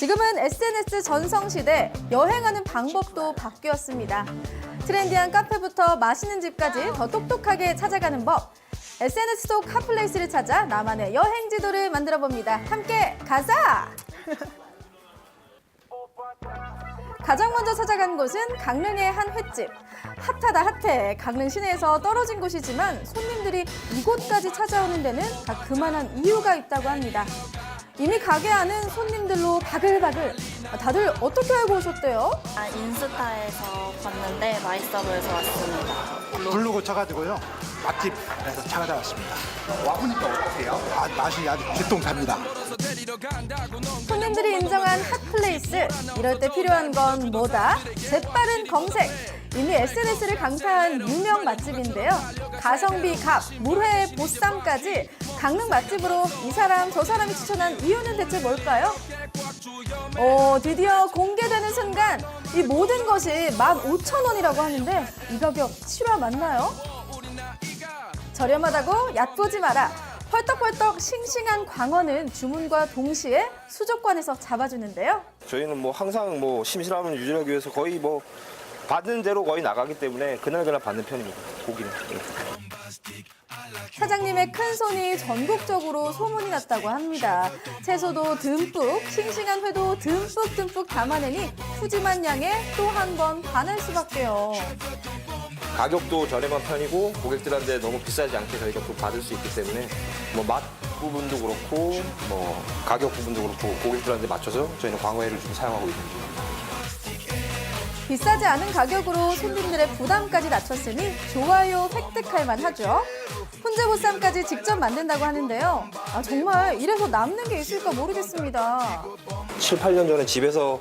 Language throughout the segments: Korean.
지금은 SNS 전성시대, 여행하는 방법도 바뀌었습니다. 트렌디한 카페부터 맛있는 집까지 더 똑똑하게 찾아가는 법. SNS 속 핫플레이스를 찾아 나만의 여행 지도를 만들어 봅니다. 함께 가자! 가장 먼저 찾아간 곳은 강릉의 한 횟집. 핫하다 핫해. 강릉 시내에서 떨어진 곳이지만 손님들이 이곳까지 찾아오는 데는 다 그만한 이유가 있다고 합니다. 이미 가게 안은 손님들로 바글바글. 다들 어떻게 알고 오셨대요? 인스타에서 봤는데 맛있어 보여서 왔습니다. 블로그 쳐가지고요. 맛집에서 찾아왔습니다. 와보니까 어떠세요? 맛이 아주 기똥차입니다. 손님들이 인정한 핫플레이스. 이럴 때 필요한 건 뭐다? 재빠른 검색. 이미 SNS를 강타한 유명 맛집인데요. 가성비 값, 물회, 보쌈까지 강릉 맛집으로 이 사람 저 사람이 추천한 이유는 대체 뭘까요? 드디어 공개되는 순간 이 모든 것이 15,000원이라고 하는데 이 가격 실화 맞나요? 저렴하다고 얕보지 마라. 펄떡펄떡 싱싱한 광어는 주문과 동시에 수족관에서 잡아주는데요. 저희는 뭐 항상 뭐 심실함을 유지하기 위해서 거의 뭐 받는 대로 거의 나가기 때문에 그날 받는 편입니다. 고기는. 사장님의 큰 손이 전국적으로 소문이 났다고 합니다. 채소도 듬뿍, 싱싱한 회도 듬뿍 담아내니 푸짐한 양에 또 한 번 반할 수밖에요. 가격도 저렴한 편이고 고객들한테 너무 비싸지 않게 저희가 또 받을 수 있기 때문에 뭐 맛 부분도 그렇고 뭐 가격 부분도 그렇고 고객들한테 맞춰서 저희는 광어회를 좀 사용하고 있는 중입니다. 비싸지 않은 가격으로 손님들의 부담까지 낮췄으니 좋아요 획득할 만하죠. 훈제보쌈까지 직접 만든다고 하는데요. 정말 이래서 남는 게 있을까 모르겠습니다. 7, 8년 전에 집에서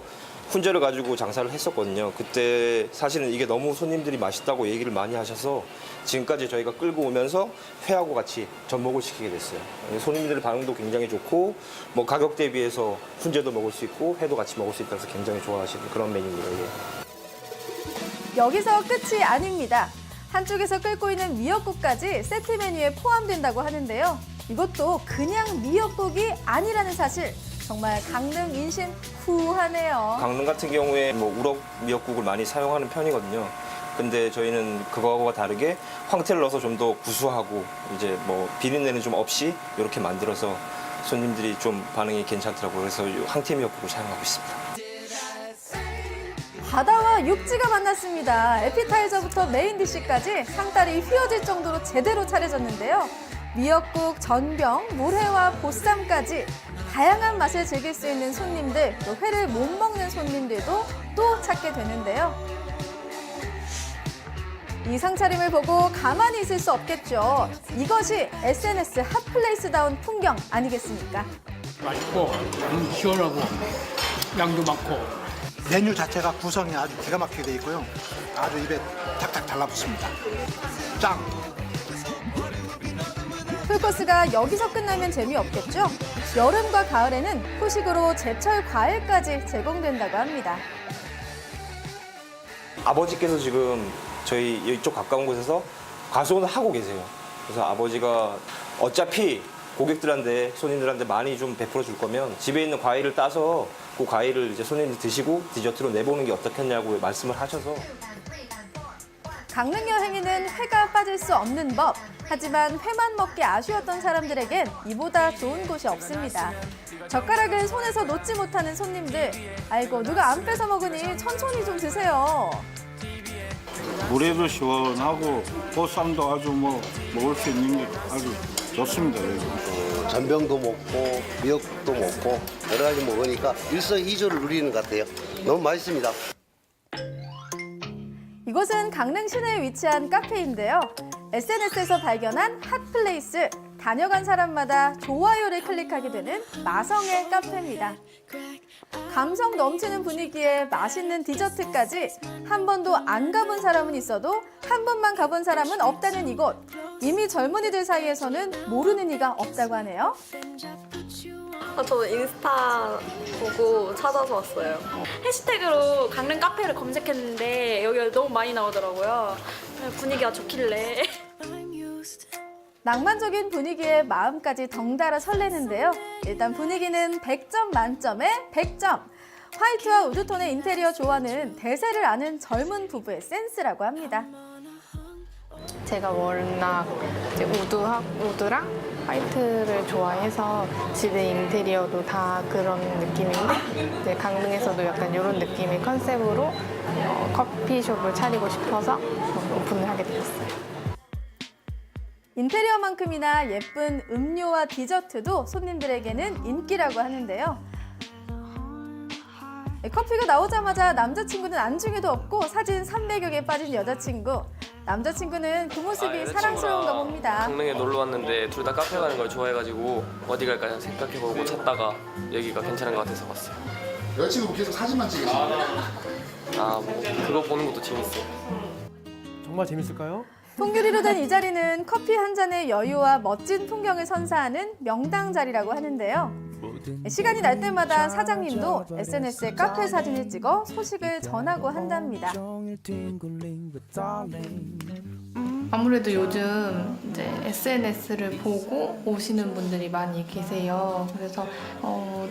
훈제를 가지고 장사를 했었거든요. 그때 사실은 이게 너무 손님들이 맛있다고 얘기를 많이 하셔서 지금까지 저희가 끌고 오면서 회하고 같이 접목을 시키게 됐어요. 손님들 반응도 굉장히 좋고 뭐 가격 대비해서 훈제도 먹을 수 있고 회도 같이 먹을 수 있다고 해서 굉장히 좋아하시는 그런 메뉴입니다. 이게. 여기서 끝이 아닙니다. 한쪽에서 끓고 있는 미역국까지 세트 메뉴에 포함된다고 하는데요. 이것도 그냥 미역국이 아니라는 사실. 정말 강릉 인심 후하네요. 강릉 같은 경우에 뭐 우럭 미역국을 많이 사용하는 편이거든요. 근데 저희는 그거와 다르게 황태를 넣어서 좀 더 구수하고 이제 뭐 비린내는 좀 없이 이렇게 만들어서 손님들이 좀 반응이 괜찮더라고요. 그래서 황태 미역국을 사용하고 있습니다. 바다와 육지가 만났습니다. 에피타이저부터 메인 디쉬까지 상다리 휘어질 정도로 제대로 차려졌는데요. 미역국, 전병, 물회와 보쌈까지 다양한 맛을 즐길 수 있는 손님들, 또 회를 못 먹는 손님들도 또 찾게 되는데요. 이 상차림을 보고 가만히 있을 수 없겠죠. 이것이 SNS 핫플레이스다운 풍경 아니겠습니까? 맛있고 시원하고 양도 많고 메뉴 자체가 구성이 아주 기가 막히게 돼 있고요. 아주 입에 탁탁 달라붙습니다. 짱! 풀코스가 여기서 끝나면 재미없겠죠? 여름과 가을에는 후식으로 제철 과일까지 제공된다고 합니다. 아버지께서 지금 저희 이쪽 가까운 곳에서 과수원을 하고 계세요. 그래서 아버지가 어차피 고객들한테, 손님들한테 많이 좀 베풀어 줄 거면 집에 있는 과일을 따서 그 과일을 이제 손님들 드시고 디저트로 내보는 게 어떻겠냐고 말씀을 하셔서. 강릉 여행에는 회가 빠질 수 없는 법. 하지만 회만 먹기 아쉬웠던 사람들에겐 이보다 좋은 곳이 없습니다. 젓가락을 손에서 놓지 못하는 손님들. 아이고, 누가 안 뺏어 먹으니 천천히 좀 드세요. 물에도 시원하고 보쌈도 아주 먹을 수 있는 게 아주 좋습니다. 전병도 먹고 미역국도 먹고 여러 가지 먹으니까 일석이조를 누리는 것 같아요. 너무 맛있습니다. 이곳은 강릉 시내에 위치한 카페인데요. SNS에서 발견한 핫플레이스. 다녀간 사람마다 좋아요를 클릭하게 되는 마성의 카페입니다. 감성 넘치는 분위기에 맛있는 디저트까지 한 번도 안 가본 사람은 있어도 한 번만 가본 사람은 없다는 이곳. 이미 젊은이들 사이에서는 모르는 이가 없다고 하네요. 저 인스타 보고 찾아서 왔어요. 해시태그로 강릉 카페를 검색했는데 여기가 너무 많이 나오더라고요. 분위기가 좋길래. 낭만적인 분위기에 마음까지 덩달아 설레는데요. 일단 분위기는 100점 만점에 100점. 화이트와 우드톤의 인테리어 조화는 대세를 아는 젊은 부부의 센스라고 합니다. 제가 워낙 이제 우드랑 화이트를 좋아해서 집에 인테리어도 다 그런 느낌인데 이제 강릉에서도 약간 이런 느낌의 컨셉으로 커피숍을 차리고 싶어서 오픈을 하게 되었어요. 인테리어만큼이나 예쁜 음료와 디저트도 손님들에게는 인기라고 하는데요. 커피가 나오자마자 남자친구는 안중에도 없고 사진 300여 개 빠진 여자친구. 남자친구는 그 모습이 사랑스러운가 봅니다. 강릉에 놀러 왔는데 둘 다 카페 가는 걸 좋아해가지고 어디 갈까 생각해보고 찾다가 여기가 괜찮은 것 같아서 왔어요. 여자친구 계속 사진만 찍으시나요? 뭐 그거 보는 것도 재밌어요. 정말 재밌을까요? 통유리로 된 이 자리는 커피 한 잔의 여유와 멋진 풍경을 선사하는 명당 자리라고 하는데요. 시간이 날 때마다 사장님도 SNS에 카페 사진을 찍어 소식을 전하고 한답니다. 아무래도 요즘 이제 SNS를 보고 오시는 분들이 많이 계세요. 그래서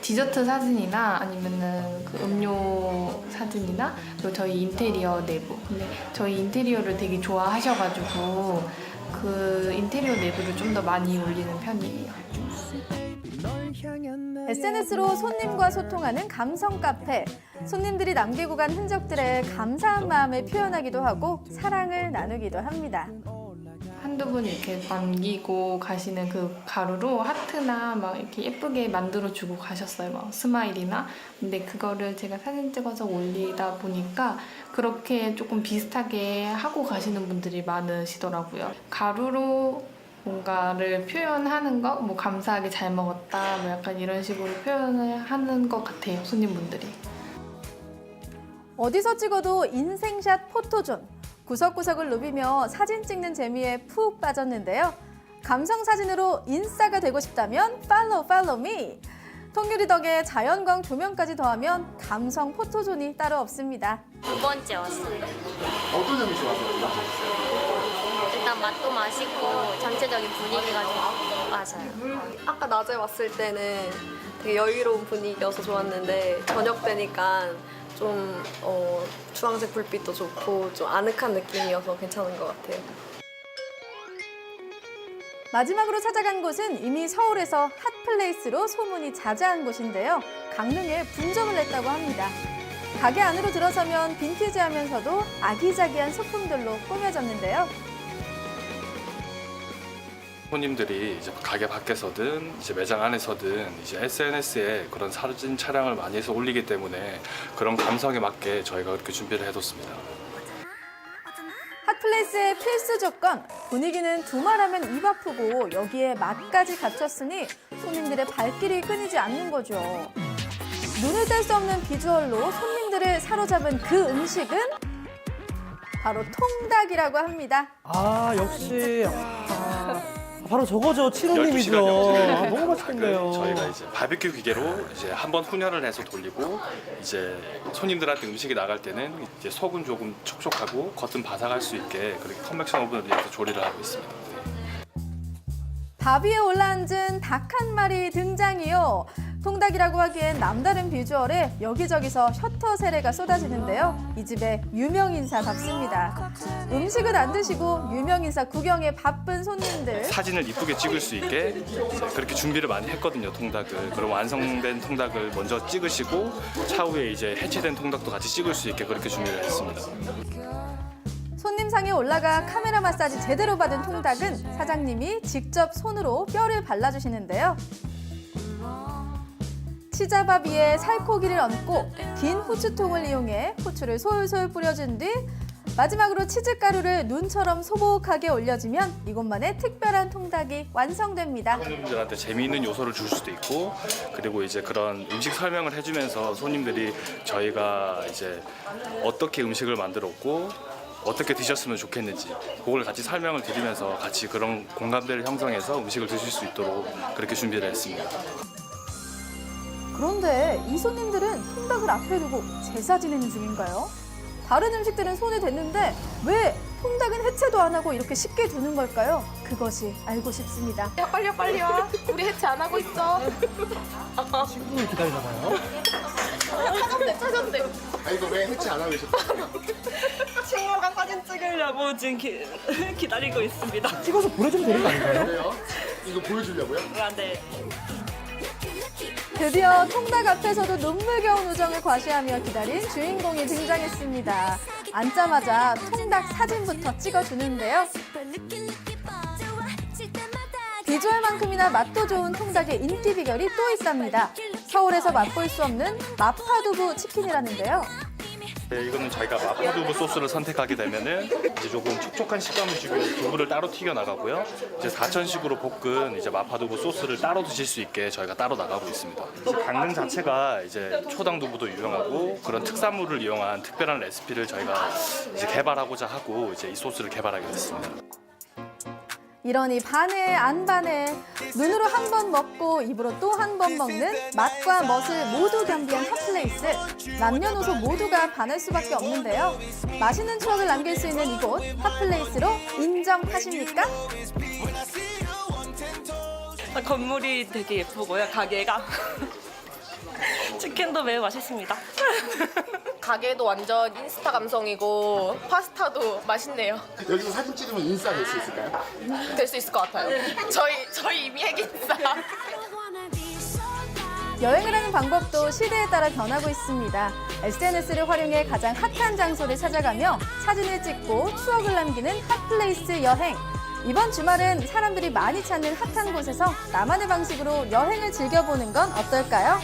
디저트 사진이나 아니면은 그 음료 사진이나 그리고 저희 인테리어 내부. 근데 저희 인테리어를 되게 좋아하셔가지고 그 인테리어 내부를 좀 더 많이 올리는 편이에요. SNS로 손님과 소통하는 감성 카페. 손님들이 남기고 간 흔적들에 감사한 마음을 표현하기도 하고 사랑을 나누기도 합니다. 한두 분 이렇게 남기고 가시는 그 가루로 하트나 막 이렇게 예쁘게 만들어주고 가셨어요. 막 스마일이나. 근데 그거를 제가 사진 찍어서 올리다 보니까 그렇게 조금 비슷하게 하고 가시는 분들이 많으시더라고요. 가루로 뭔가를 표현하는 거, 뭐 감사하게 잘 먹었다, 뭐 약간 이런 식으로 표현을 하는 것 같아요, 손님분들이. 어디서 찍어도 인생샷 포토존. 구석구석을 누비며 사진 찍는 재미에 푹 빠졌는데요. 감성 사진으로 인싸가 되고 싶다면 팔로우 미. 통유리 덕에 자연광 조명까지 더하면 감성 포토존이 따로 없습니다. 두 번째 왔어요. 어떤 점이 좋아서요? 일단 맛도 맛있고 전체적인 분위기가 맞아요. 아까 낮에 왔을 때는 되게 여유로운 분위기여서 좋았는데 저녁 되니까 좀 주황색 불빛도 좋고 좀 아늑한 느낌이어서 괜찮은 것 같아요. 마지막으로 찾아간 곳은 이미 서울에서 핫플레이스로 소문이 자자한 곳인데요. 강릉에 분점을 냈다고 합니다. 가게 안으로 들어서면 빈티지하면서도 아기자기한 소품들로 꾸며졌는데요. 손님들이 이제 가게 밖에서든 이제 매장 안에서든 이제 SNS에 그런 사진 촬영을 많이 해서 올리기 때문에 그런 감성에 맞게 저희가 그렇게 준비를 해뒀습니다. 핫플레이스의 필수 조건, 분위기는 두말하면 입 아프고 여기에 맛까지 갖췄으니 손님들의 발길이 끊이지 않는 거죠. 눈을 뗄 수 없는 비주얼로 손님들을 사로잡은 그 음식은 바로 통닭이라고 합니다. 아, 역시. 바로 저거죠. 7호님이죠. 너무 맛있겠네요. 저희가 이제 바비큐 기계로 이제 한번 훈연을 해서 돌리고 이제 손님들한테 음식이 나갈 때는 이제 속은 조금 촉촉하고 겉은 바삭할 수 있게 그렇게 컨벡션 오븐을 이용해서 조리를 하고 있습니다. 밥 위에 올라앉은 닭 한 마리 등장이요. 통닭이라고 하기엔 남다른 비주얼에 여기저기서 셔터 세례가 쏟아지는데요. 이 집의 유명인사답습니다. 음식은 안 드시고 유명인사 구경에 바쁜 손님들. 사진을 이쁘게 찍을 수 있게 이제 그렇게 준비를 많이 했거든요, 통닭을. 그럼 완성된 통닭을 먼저 찍으시고 차후에 이제 해체된 통닭도 같이 찍을 수 있게 그렇게 준비를 했습니다. 손님상에 올라가 카메라 마사지 제대로 받은 통닭은 사장님이 직접 손으로 뼈를 발라주시는데요. 치자밥 위에 살코기를 얹고 긴 후추통을 이용해 후추를 솔솔 뿌려준 뒤 마지막으로 치즈가루를 눈처럼 소복하게 올려주면 이곳만의 특별한 통닭이 완성됩니다. 손님들한테 재미있는 요소를 줄 수도 있고 그리고 이제 그런 음식 설명을 해주면서 손님들이 저희가 이제 어떻게 음식을 만들었고 어떻게 드셨으면 좋겠는지 그걸 같이 설명을 드리면서 같이 그런 공감대를 형성해서 음식을 드실 수 있도록 그렇게 준비를 했습니다. 그런데 이 손님들은 통닭을 앞에 두고 제사 지내는 중인가요? 다른 음식들은 손에 댔는데 왜 통닭은 해체도 안 하고 이렇게 쉽게 두는 걸까요? 그것이 알고 싶습니다. 야, 빨리 와. 우리 해체 안 하고 있어. 친구를 기다리나 봐요. 찾았대. 아 이거 왜 해체 안 하고 계셨어요? 친구랑 사진 찍으려고 지금 기다리고 있습니다. 찍어서 보내주면 되는 거 아닌가요? 그래요? 이거 보여주려고요? 아, 네. 드디어 통닭 앞에서도 눈물겨운 우정을 과시하며 기다린 주인공이 등장했습니다. 앉자마자 통닭 사진부터 찍어주는데요. 비주얼만큼이나 맛도 좋은 통닭의 인기 비결이 또 있답니다. 서울에서 맛볼 수 없는 마파두부 치킨이라는데요. 네, 이거는 저희가 마파두부 소스를 선택하게 되면은 이제 조금 촉촉한 식감을 주고 두부를 따로 튀겨 나가고요. 이제 4천식으로 볶은 이제 마파두부 소스를 따로 드실 수 있게 저희가 따로 나가고 있습니다. 강릉 자체가 이제 초당 두부도 유명하고 그런 특산물을 이용한 특별한 레시피를 저희가 이제 개발하고자 하고 이제 이 소스를 개발하게 됐습니다. 이러니 반해 안 반해. 눈으로 한 번 먹고 입으로 또 한 번 먹는 맛과 멋을 모두 겸비한 핫플레이스. 남녀노소 모두가 반할 수밖에 없는데요. 맛있는 추억을 남길 수 있는 이곳 핫플레이스로 인정하십니까? 건물이 되게 예쁘고요. 가게가. 치킨도 매우 맛있습니다. 가게도 완전 인스타 감성이고 파스타도 맛있네요. 여기서 사진 찍으면 인싸 될 수 있을까요? 될 수 있을 것 같아요. 저희 이미 핵인싸. 여행을 하는 방법도 시대에 따라 변하고 있습니다. SNS를 활용해 가장 핫한 장소를 찾아가며 사진을 찍고 추억을 남기는 핫플레이스 여행. 이번 주말은 사람들이 많이 찾는 핫한 곳에서 나만의 방식으로 여행을 즐겨보는 건 어떨까요?